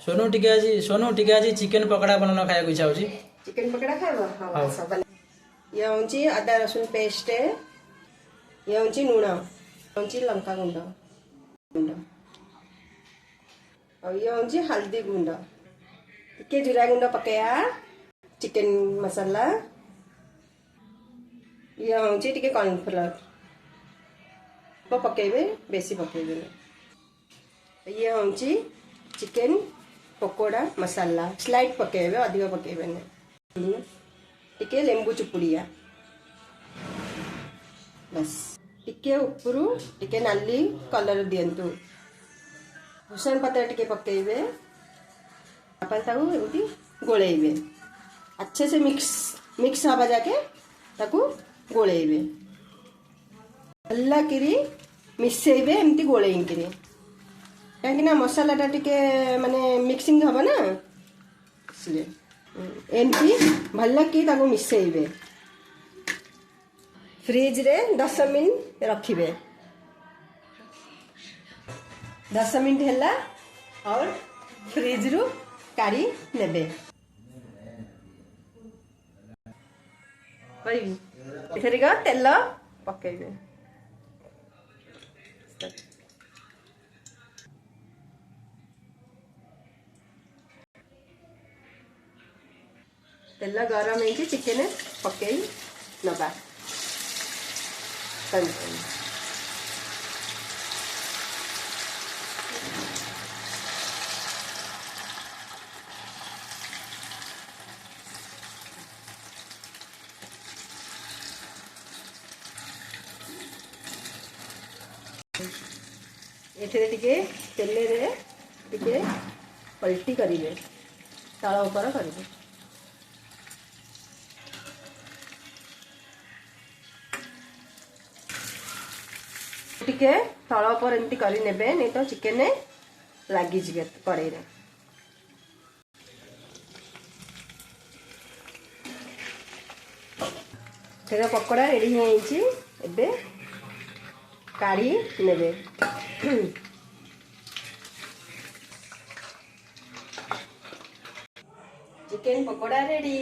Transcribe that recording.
सोनू टिके आज चिकेन पकड़ा बनाना खाया इच्छा होची। चिकेन पकड़ा खाइबो हां सब ये होची अदा रसुन पेस्ट ये होची लूण होची लंका गुंड गुंड और ये होची हल्दी गुंड के जीरा गुंड पकेया चिकेन मसाला ये होची टिके कॉर्नफ्लोर पकेबे बेसी पकेबे ये होची चिकेन पकोड़ा मसाला स्लाइड पकेबे अधिक पकेबे ने टिके लेंबू चुपुड़िया बस टिके उपरू टिके नाली कलर दियंतु भूषण पत्र टिके पकेबे अपन ताकू एमती गोलेबे अच्छे से मिक्स हवा जाके ताकू गोलेबे भल्ला किरी मिसेबे एमती गोलेई किरी कहीं मसाला टा टिके माने मिक्सिंग हम ना इसलिए एमती भल्ला की ताकू मिसेबे फ्रिज रे 10 मिनट रखिबे 10 मिनट हैला और फ्रिज रु काढ़ी नेबे भाई इथरे का तेल पकेबे तेल गरम है चिकेन पकई नबा एथिरे टिके तेल रे टिके पलटी करिवे तळ ऊपर करिवे टिके तळ ऊपर एमती करि नेबे नहीं तो चिकेन लागी जिवे कड़ाई रे तेरा पकोड़ा रेडी होईची एबे काढ़ी नेबे चिकेन पकोड़ा रेडी।